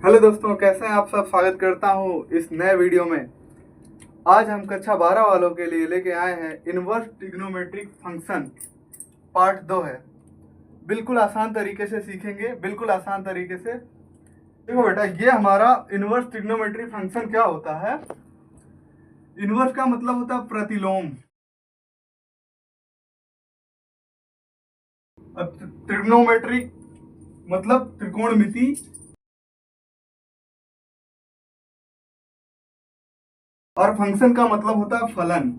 Hello दोस्तों, कैसे हैं आप सब। स्वागत करता हूं इस नए वीडियो में। आज हम कक्षा 12 वालों के लिए लेके आए हैं इनवर्स ट्रिग्नोमेट्रिक फंक्शन पार्ट 2 है। बिल्कुल आसान तरीके से सीखेंगे, बिल्कुल आसान तरीके से। देखो बेटा, ये हमारा इनवर्स ट्रिग्नोमेट्रिक फंक्शन क्या होता है। इनवर्स का मतलब होता है प्रतिलोम। ट्रिग्नोमेट्रिक मतलब त्रिकोणमिति, और फंक्शन का मतलब होता है फलन।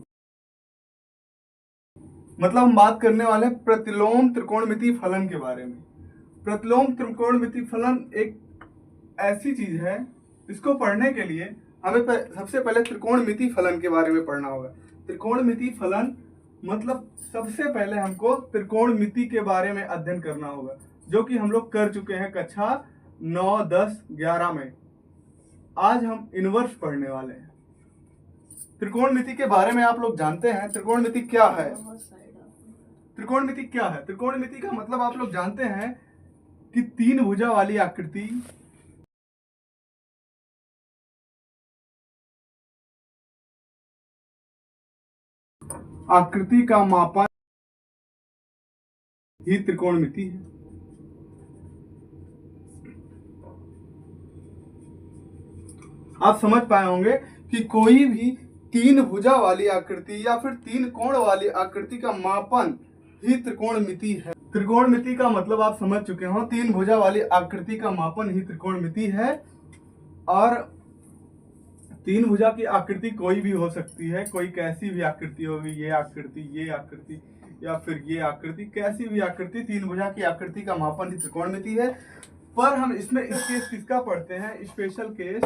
मतलब हम बात करने वाले हैं प्रतिलोम त्रिकोणमिति फलन के बारे में। प्रतिलोम त्रिकोणमिति फलन एक ऐसी चीज है, इसको पढ़ने के लिए हमें सबसे पहले त्रिकोणमिति फलन के बारे में पढ़ना होगा। त्रिकोणमिति फलन मतलब सबसे पहले हमको त्रिकोणमिति के बारे में अध्ययन करना होगा, जो कि हम लोग कर चुके हैं कक्षा 9, 10, 11 में। आज हम इनवर्स पढ़ने वाले हैं। त्रिकोणमिति के बारे में आप लोग जानते हैं त्रिकोणमिति क्या है। त्रिकोणमिति क्या है? त्रिकोणमिति का मतलब आप लोग जानते हैं कि तीन भुजा वाली आकृति का मापन ही त्रिकोणमिति है। आप समझ पाए होंगे कि कोई भी तीन भुजा वाली आकृति या फिर तीन कोण वाली आकृति का मापन ही त्रिकोणमिति है। त्रिकोणमिति का मतलब आप समझ चुके हो, तीन भुजा वाली आकृति का मापन ही त्रिकोणमिति है। और तीन भुजा की आकृति कोई भी हो सकती है, कोई कैसी भी आकृति होगी, ये आकृति या फिर ये आकृति, कैसी भी आकृति, तीन भुजा की आकृति का मापन ही त्रिकोणमिति है। पर हम इसमें इस केस किसका पढ़ते हैं? Special case.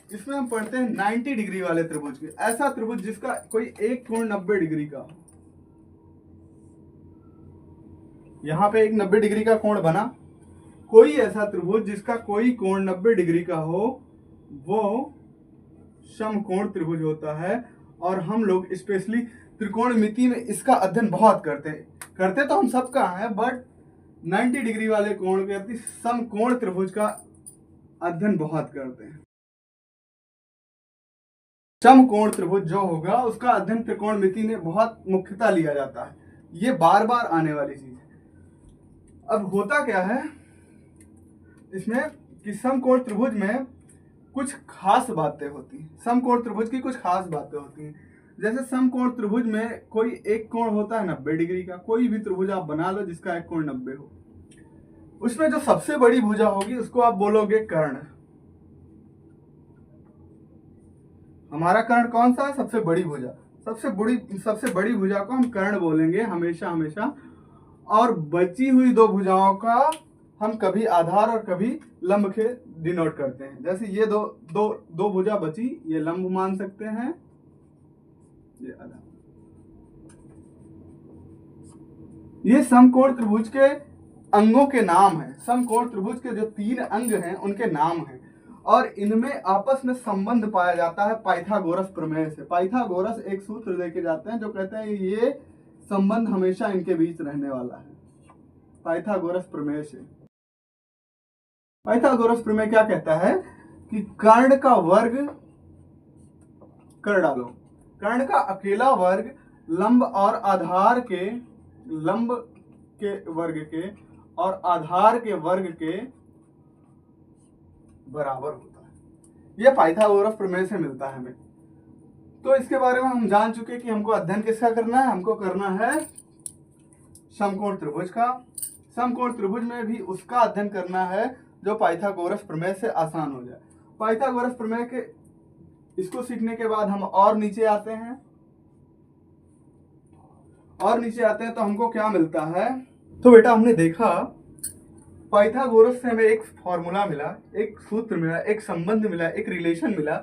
इसमें हम पढ़ते हैं 90 डिग्री वाले त्रिभुज के। ऐसा त्रिभुज जिसका कोई एक कोण 90 डिग्री का हो। यहां पे एक 90 डिग्री का कोण बना। कोई ऐसा त्रिभुज जिसका कोई कोण 90 डिग्री का हो, वो समकोण त्रिभुज होता है। और हम लोग स्पेशली त्रिकोणमिति में इसका अध्ययन बहुत करते तो हम सबका है, बट 90 डिग्री वाले कोण के समकोण त्रिभुज का अध्ययन बहुत करते हैं। समकोण त्रिभुज जो होगा उसका अध्ययन त्रिकोणमिति में बहुत मुख्यतः लिया जाता है। ये बार बार आने वाली चीज है। अब होता क्या है इसमें कि समकोण त्रिभुज में कुछ खास बातें होती हैं। समकोण त्रिभुज की कुछ खास बातें होती हैं। जैसे समकोण त्रिभुज में कोई एक कोण होता है 90 डिग्री का। कोई भी त्रिभुज आप बना लो जिसका एक कोण 90 हो, उसमें जो सबसे बड़ी भुजा होगी उसको आप बोलोगे कर्ण। हमारा कर्ण कौन सा है? सबसे बड़ी भुजा। सबसे बड़ी भुजा को हम कर्ण बोलेंगे हमेशा हमेशा। और बची हुई दो भुजाओं का हम कभी आधार और कभी लंब के डिनोट करते हैं। जैसे ये दो भुजा बची, ये लंब मान सकते हैं, ये आधार। ये समकोण त्रिभुज के अंगों के नाम है। समकोण त्रिभुज के जो तीन अंग हैं उनके नाम हैं। और इनमें आपस में संबंध पाया जाता है पाइथागोरस प्रमेय से। पाइथागोरस एक सूत्र लेके जाते हैं जो कहते हैं ये संबंध हमेशा इनके बीच रहने वाला है, पाइथागोरस प्रमेय से। पाइथागोरस प्रमेय क्या कहता है कि कर्ण का वर्ग, कर डालो, कर्ण का अकेला वर्ग लंब और आधार के, लंब के वर्ग के और आधार के वर्ग के बराबर होता है। यह पाइथागोरस प्रमेय से मिलता है हमें। तो इसके बारे में हम जान चुके कि हमको अध्ययन किसका करना है। हमको करना है समकोण त्रिभुज का। समकोण त्रिभुज में भी उसका अध्ययन करना है जो पाइथागोरस प्रमेय से आसान हो जाए। पाइथागोरस प्रमेय के इसको सीखने के बाद हम और नीचे आते हैं। तो हमको क्या मिलता है? तो बेटा हमने देखा पाइथागोरस से हमें एक फॉर्मूला मिला, एक सूत्र मिला, एक संबंध मिला, एक रिलेशन मिला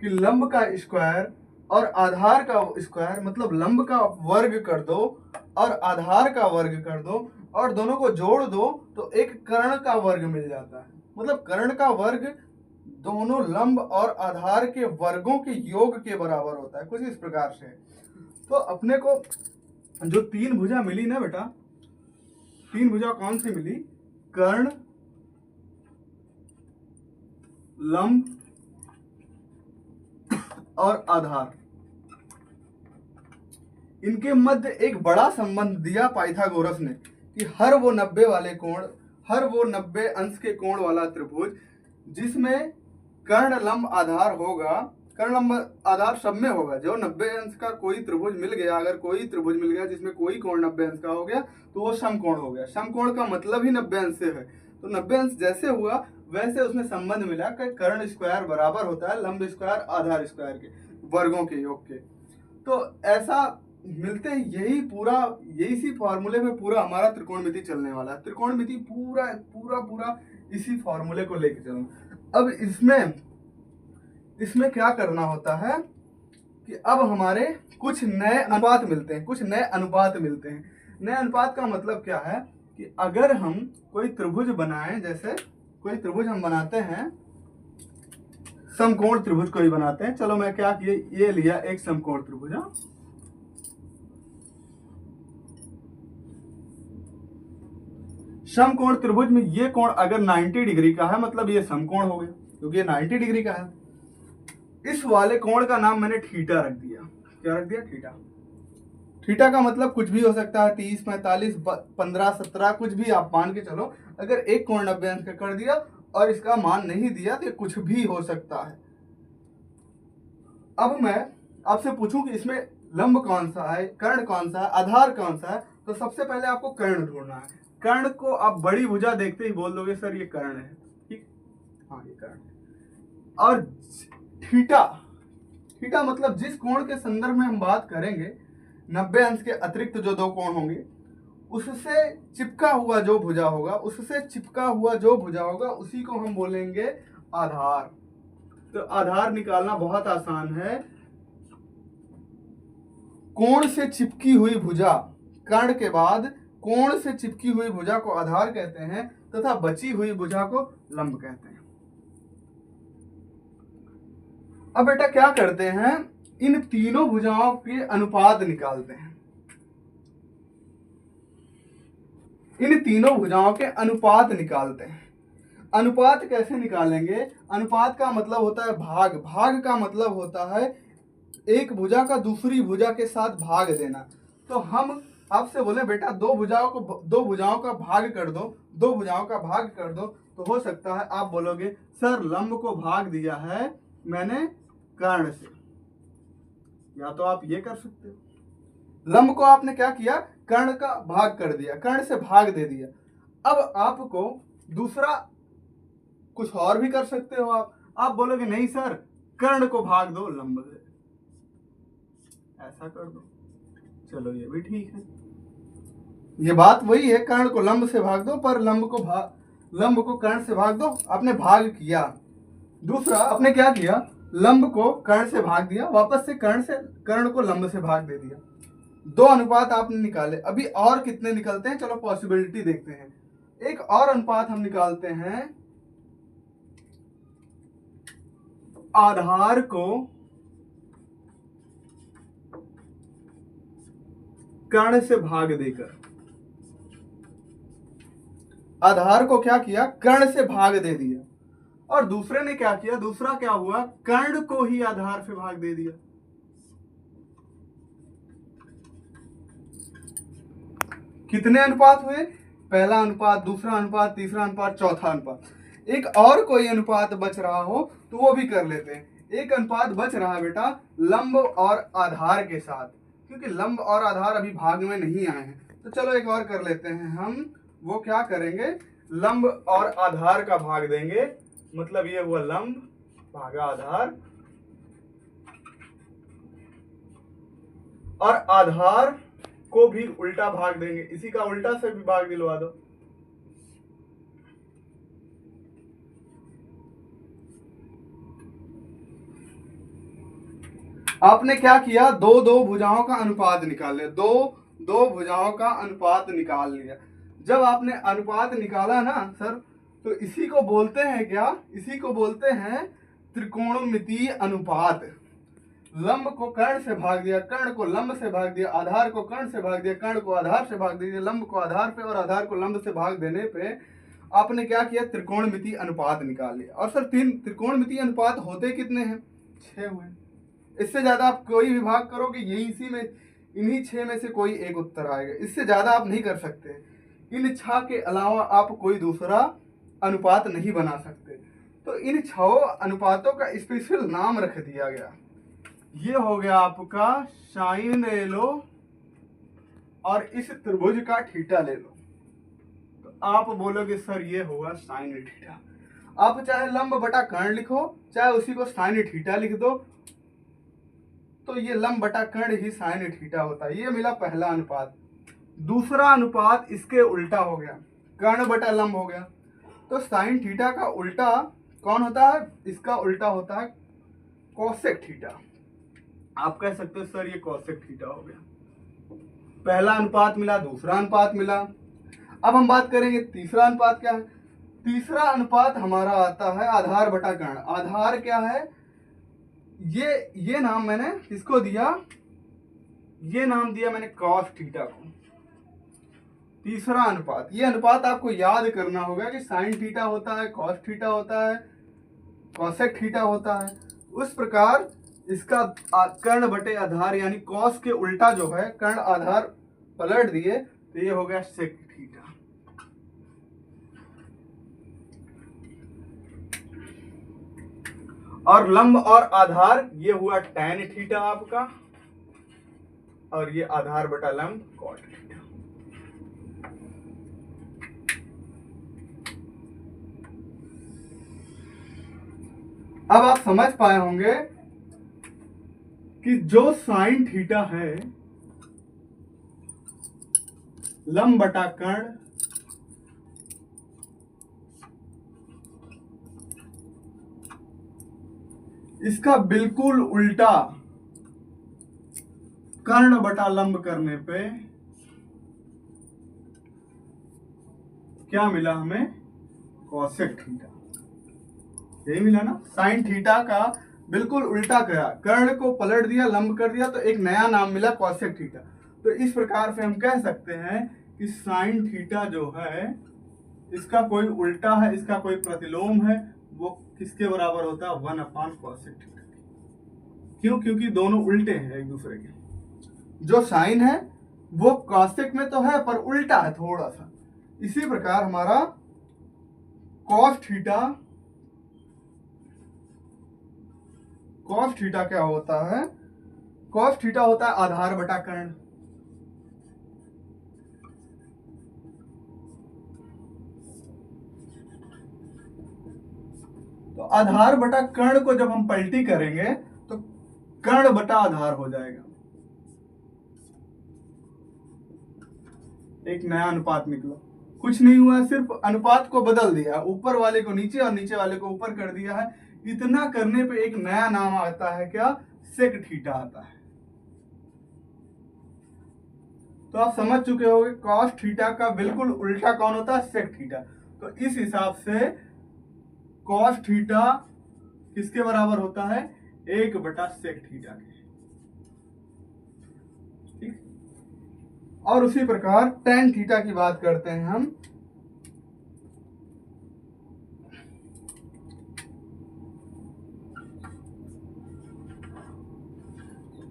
कि लंब का स्क्वायर और आधार का स्क्वायर, मतलब लंब का वर्ग कर दो और आधार का वर्ग कर दो और दोनों को जोड़ दो तो एक कर्ण का वर्ग मिल जाता है। मतलब कर्ण का वर्ग दोनों लंब और आधार के वर्गों के योग के बराबर होता है, कुछ इस प्रकार से। तो अपने को जो तीन भुजा मिली ना बेटा, तीन भुजा कौन सी मिली? कर्ण, लंब और आधार, इनके मध्य एक बड़ा संबंध दिया पाइथागोरस ने कि हर वो 90 अंश के कोण वाला त्रिभुज जिसमें कर्ण लंब आधार होगा, कर्ण लंब आधार सब में होगा। जो 90 अंश का कोई त्रिभुज मिल गया, अगर कोई त्रिभुज मिल गया जिसमें कोई कोण 90 अंश का हो गया तो वो समकोण हो गया। समकोण का मतलब ही 90 अंश से है, तो 90 अंश जैसे हुआ वैसे उसमें संबंध मिला कि कर्ण स्क्वायर बराबर होता है लंब स्क्वायर आधार स्क्वायर के वर्गों के योग के। तो ऐसा मिलते हैं, यही सी फॉर्मूले में पूरा हमारा त्रिकोणमिति चलने वाला है। त्रिकोणमिति पूरा इसी फॉर्मूले को लेके चलना। अब इसमें क्या करना होता है कि अब हमारे कुछ नए अनुपात मिलते हैं। नए अनुपात का मतलब क्या है कि अगर हम कोई त्रिभुज बनाएं, जैसे कोई त्रिभुज हम बनाते हैं, समकोण त्रिभुज कोई बनाते हैं। चलो मैं क्या किया, ये लिया एक समकोण त्रिभुज। समकोण त्रिभुज में ये कोण अगर 90 डिग्री का है मतलब ये समकोण हो गया, क्योंकि ये 90 डिग्री का है। इस वाले कोण का नाम मैंने थीटा रख दिया। क्या रख दिया? थीटा। थीटा का मतलब कुछ भी हो सकता है, 30, 45, 15, 17, कुछ भी आप मान के चलो। अगर एक कोण 90 अंश का कर दिया और इसका मान नहीं दिया तो कुछ भी हो सकता है। अब मैं आपसे पूछूं कि इसमें लंब कौन सा है, कर्ण कौन सा है, आधार कौन सा है, तो सबसे पहले आपको कर्ण ढूंढना है। कर्ण को आप बड़ी भुजा देखते ही बोल दोगे सर ये कर्ण है, ठीक? हाँ ये कर्ण है। और थीटा मतलब जिस कोण के संदर्भ में हम बात करेंगे, 90 अंश के अतिरिक्त जो दो कोण होंगे उससे चिपका हुआ जो भुजा होगा, उसी को हम बोलेंगे आधार। तो आधार निकालना बहुत आसान है। कोण से चिपकी हुई भुजा, कर्ण के बाद कोण से चिपकी हुई भुजा को आधार कहते हैं तथा बची हुई भुजा को लंब कहते हैं। अब बेटा क्या करते हैं, इन तीनों भुजाओं के अनुपात निकालते हैं। अनुपात कैसे निकालेंगे? अनुपात का मतलब होता है भाग का मतलब होता है एक भुजा का दूसरी भुजा के साथ भाग देना। तो हम आपसे बोले बेटा दो भुजाओं का भाग कर दो, तो हो सकता है आप बोलोगे सर लंब को भाग दिया है मैंने कर्ण से। या तो आप ये कर सकते हो, लंब को आपने क्या किया, कर्ण का भाग कर दिया, कर्ण से भाग दे दिया। अब आपको दूसरा कुछ और भी कर सकते हो। आप बोलोगे नहीं सर कर्ण को भाग दो लंब से, ऐसा कर दो। चलो ये भी ठीक है, ये बात वही है, कर्ण को लंब से भाग दो पर लंब को कर्ण से भाग दो। आपने भाग किया। दूसरा आपने क्या किया, लंब को कर्ण से भाग दिया, वापस से कर्ण को लंब से भाग दे दिया। दो अनुपात आपने निकाले। अभी और कितने निकलते हैं, चलो पॉसिबिलिटी देखते हैं। एक और अनुपात हम निकालते हैं, आधार को कर्ण से भाग देकर। आधार को क्या किया, कर्ण से भाग दे दिया। और दूसरे ने क्या किया, दूसरा क्या हुआ, कर्ण को ही आधार से भाग दे दिया। कितने अनुपात हुए, पहला अनुपात, दूसरा अनुपात, तीसरा अनुपात, चौथा अनुपात। एक और कोई अनुपात बच रहा हो तो वो भी कर लेते हैं। एक अनुपात बच रहा है बेटा लंब और आधार के साथ, क्योंकि लंब और आधार अभी भाग में नहीं आए हैं। तो चलो एक और कर लेते हैं हम। वो क्या करेंगे, लंब और आधार का भाग देंगे, मतलब ये हुआ लंब भागा आधार, और आधार को भी उल्टा भाग देंगे, इसी का उल्टा से भी भाग दिलवा दो। आपने क्या किया, दो भुजाओं का अनुपात निकाल लिया, दो भुजाओं का अनुपात निकाल लिया। जब आपने अनुपात निकाला ना सर, तो इसी को बोलते हैं क्या, इसी को बोलते हैं त्रिकोणमितीय अनुपात। लंब को कर्ण से भाग दिया, कर्ण को लंब से भाग दिया, आधार को कर्ण से भाग दिया, कर्ण को आधार से भाग दिया, लंब को आधार पे और आधार को लंब से भाग देने पे आपने क्या किया, त्रिकोणमितीय अनुपात निकाल लिया। और सर तीन त्रिकोणमितीय अनुपात होते कितने हैं, 6 हुए। इससे ज्यादा आप कोई भी भाग करोगे यही इसी में इन्हीं 6 में से कोई एक उत्तर आएगा, इससे ज्यादा आप नहीं कर सकते। इन 6 के अलावा आप कोई दूसरा अनुपात नहीं बना सकते। तो इन 6 अनुपातों का स्पेशल नाम रख दिया गया। ये हो गया आपका साइन ले लो और इस त्रिभुज का थीटा ले लो। तो आप बोलोगे सर ये होगा साइन थीटा। आप चाहे लंब बटा कर्ण लिखो, चाहे उसी को साइन थीटा लिख दो, तो ये लंब बटा कर्ण ही साइन थीटा होता है। ये मिला पहला अनुपात। दूसरा अनुपात इसके उल्टा हो गया, कर्ण बटा लंब हो गया। तो साइन थीटा का उल्टा कौन होता है, इसका उल्टा होता है कोसेक थीटा। आप कह सकते हो सर ये कोसेक थीटा हो गया। पहला अनुपात मिला, दूसरा अनुपात मिला। अब हम बात करेंगे तीसरा अनुपात क्या है। तीसरा अनुपात हमारा आता है आधार बटा कर्ण। आधार क्या है, ये नाम मैंने किसको दिया, ये नाम दिया मैंने कॉस थीटा को। तीसरा अनुपात, ये अनुपात आपको याद करना होगा कि साइन थीटा होता है, कॉस थीटा होता है, कॉसेक थीटा होता है। उस प्रकार इसका कर्ण बटे आधार यानी कॉस के उल्टा जो है कर्ण आधार पलट दिए तो ये हो गया सेक थीटा। और लंब और आधार ये हुआ टैन थीटा आपका, और ये आधार बटा लंब कॉट थीटा। अब आप समझ पाए होंगे कि जो साइन थीटा है लंब बटा कर्ण इसका बिल्कुल उल्टा कर्ण बटा लंब करने पे क्या मिला हमें, कोसेक थीटा। यही मिला ना, साइन थीटा का बिल्कुल उल्टा करा, कर्ण को पलट दिया, लंब कर दिया, तो एक नया नाम मिला कोसेक थीटा। तो इस प्रकार से हम कह सकते हैं कि साइन थीटा जो है इसका कोई उल्टा है, इसका कोई प्रतिलोम है, वो किसके बराबर होता है, 1/कोसेक थीटा। क्यों, क्योंकि दोनों उल्टे हैं एक दूसरे के। जो साइन है वो कोसेक में तो है पर उल्टा है थोड़ा सा। इसी प्रकार हमारा कॉस थीटा क्या होता है, कॉस थीटा होता है आधार बटा कर्ण। तो आधार बटा कर्ण को जब हम पलटी करेंगे तो कर्ण बटा आधार हो जाएगा, एक नया अनुपात निकला। कुछ नहीं हुआ, सिर्फ अनुपात को बदल दिया, ऊपर वाले को नीचे और नीचे वाले को ऊपर कर दिया है। इतना करने पे एक नया नाम आता है, क्या, सेक थीटा आता है। तो आप समझ चुके होंगे कॉस थीटा का बिल्कुल उल्टा कौन होता है, सेक थीटा। तो इस हिसाब से कॉस थीटा किसके बराबर होता है, 1/सेक थीटा के। ठीक, और उसी प्रकार टेन थीटा की बात करते हैं हम।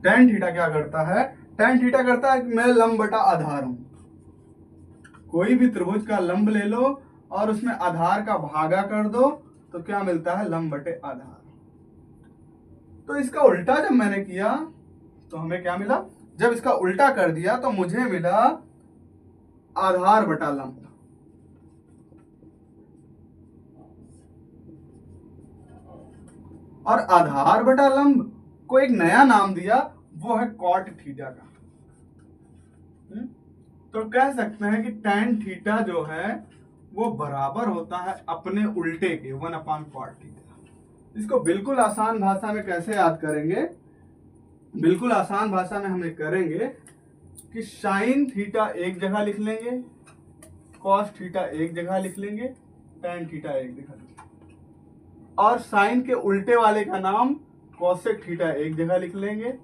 टेन थीटा क्या करता है, टेन थीटा करता है कि मैं लंब बटा आधार हूं। कोई भी त्रिभुज का लंब ले लो और उसमें आधार का भागा कर दो तो क्या मिलता है, लंब बटे आधार। तो इसका उल्टा जब मैंने किया तो हमें क्या मिला, जब इसका उल्टा कर दिया तो मुझे मिला आधार बटा लंब। और आधार बटा लंब को एक नया नाम दिया, वो है कॉट थीटा का। तो कह सकते हैं कि टैन थीटा जो है वो बराबर होता है अपने उल्टे के, 1/कॉट थीटा। इसको बिल्कुल आसान भाषा में कैसे याद करेंगे, बिल्कुल आसान भाषा में हम करेंगे कि साइन थीटा एक जगह लिख लेंगे, कॉस थीटा एक जगह लिख लेंगे, टैन थीटा एक जगह लिख लेंगे, और साइन के उल्टे वाले का नाम कोसेक थीटा एक जगह लिख लेंगे,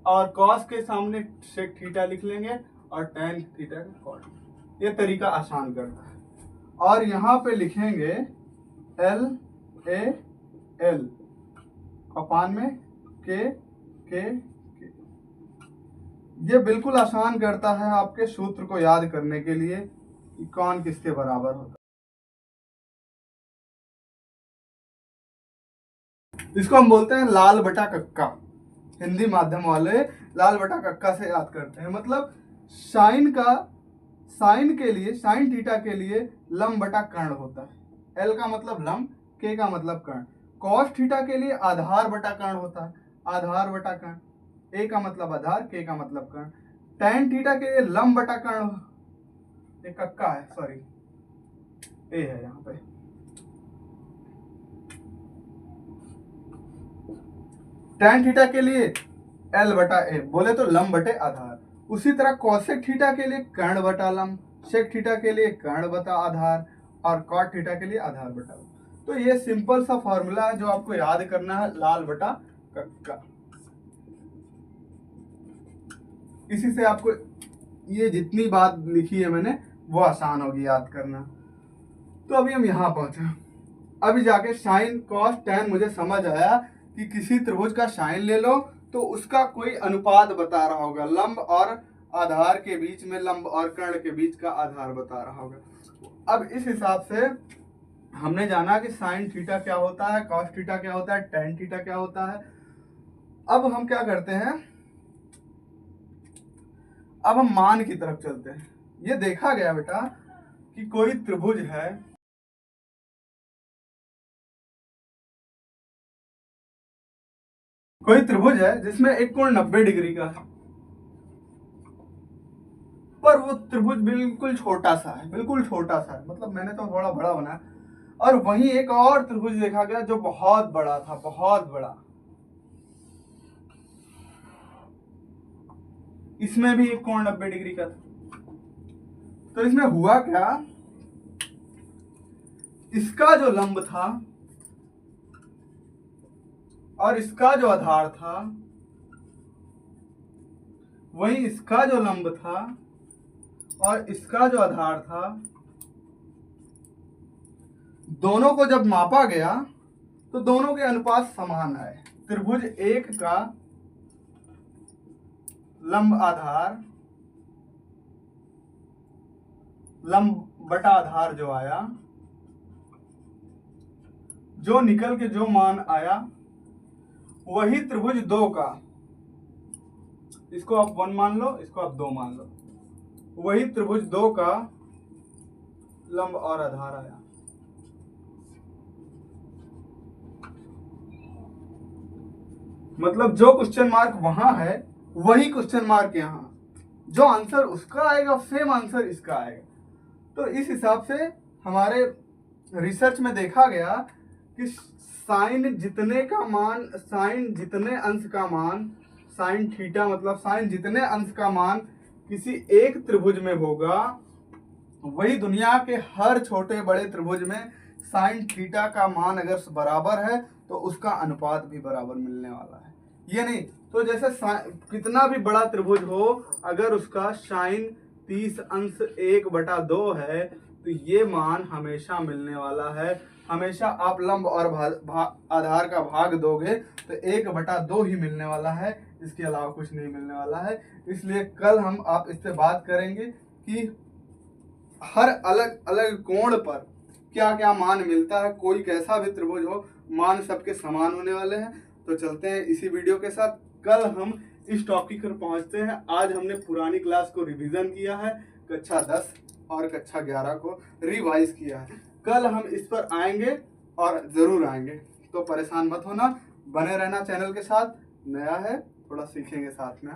और कॉस के सामने सेक थीटा लिख लेंगे, और टैन थीटा का कॉट। ये तरीका आसान करता है। और यहाँ पे लिखेंगे LAL अपान में K। ये बिल्कुल आसान करता है आपके सूत्र को याद करने के लिए कि कौन किसके बराबर होता है। इसको हम बोलते हैं लाल बटा कक्का। हिंदी माध्यम वाले लाल बटा कक्का से याद करते हैं। मतलब साइन के लिए, साइन थीटा के लिए लंब बटा कर्ण होता है। L का मतलब लंब, K का मतलब कर्ण। कॉस थीटा के लिए आधार बटा कर्ण होता है, आधार बटा कर्ण। A का मतलब आधार, K का मतलब कर्ण। tan थीटा के लिए लंब बटा कर्ण, ये कक्का है, सॉरी A है यहाँ पे। tan थीटा के लिए L बटा A, बोले तो लंब बटे आधार। उसी तरह कोसेक थीटा के लिए कर्ण बटा लंब, सेक थीटा के लिए कर्ण बटा आधार, और कॉट थीटा के लिए आधार बटा लंब। तो ये सिंपल सा फॉर्मूला है जो आपको याद करना है, लाल बटा कक्का। इसी से आपको ये जितनी बात लिखी है मैंने वो आसान होगी याद करना। तो अभी हम यहाँ पहुंचे। अभी जाके साइन कॉस टैन मुझे समझ आया कि किसी त्रिभुज का साइन ले लो तो उसका कोई अनुपात बता रहा होगा, लंब और आधार के बीच में, लंब और कर्ण के बीच का आधार बता रहा होगा। अब इस हिसाब से हमने जाना कि साइन थीटा क्या होता है, कॉस थीटा क्या होता है, टैन थीटा क्या होता है। अब हम क्या करते हैं, अब हम मान की तरफ चलते हैं। ये देखा गया बेटा कि कोई त्रिभुज है, कोई त्रिभुज है जिसमें एक कोण 90 डिग्री का है, पर वो त्रिभुज बिल्कुल छोटा सा है, बिल्कुल छोटा सा है, मतलब मैंने तो थोड़ा बड़ा बनाया। और वहीं एक और त्रिभुज देखा गया जो बहुत बड़ा था, बहुत बड़ा। इसमें भी एक कोण 90 डिग्री का था। तो इसमें हुआ क्या, इसका जो लंब था और इसका जो आधार था, वहीं इसका जो लंब था और इसका जो आधार था, दोनों को जब मापा गया तो दोनों के अनुपात समान आए। त्रिभुज एक का लंब आधार, लंब बटा आधार जो आया, जो निकल के जो मान आया, वही त्रिभुज दो का, इसको आप 1 मान लो, इसको आप 2 मान लो, वही त्रिभुज दो का लंब और आधार आया। मतलब जो क्वेश्चन मार्क वहां है वही क्वेश्चन मार्क यहाँ, जो आंसर उसका आएगा सेम आंसर इसका आएगा। तो इस हिसाब से हमारे रिसर्च में देखा गया कि साइन जितने का मान, साइन जितने अंश का मान, साइन थीटा मतलब साइन जितने अंश का मान किसी एक त्रिभुज में होगा, वही दुनिया के हर छोटे बड़े त्रिभुज में साइन थीटा का मान अगर बराबर है तो उसका अनुपात भी बराबर मिलने वाला है। ये नहीं तो जैसे कितना भी बड़ा त्रिभुज हो, अगर उसका साइन 30 अंश 1/2 है तो ये मान हमेशा मिलने वाला है। हमेशा आप लंब और आधार का भाग दोगे तो 1/2 ही मिलने वाला है, इसके अलावा कुछ नहीं मिलने वाला है। इसलिए कल हम आप इससे बात करेंगे कि हर अलग अलग कोण पर क्या क्या मान मिलता है। कोई कैसा भी त्रिभुज हो, मान सबके समान होने वाले हैं। तो चलते हैं इसी वीडियो के साथ, कल हम इस टॉपिक पर पहुंचते हैं। आज हमने पुरानी क्लास को रिवीजन किया है, कक्षा 10 और कक्षा 11 को रिवाइज किया है। कल हम इस पर आएंगे और जरूर आएंगे, तो परेशान मत होना, बने रहना चैनल के साथ। नया है, थोड़ा सीखेंगे साथ में।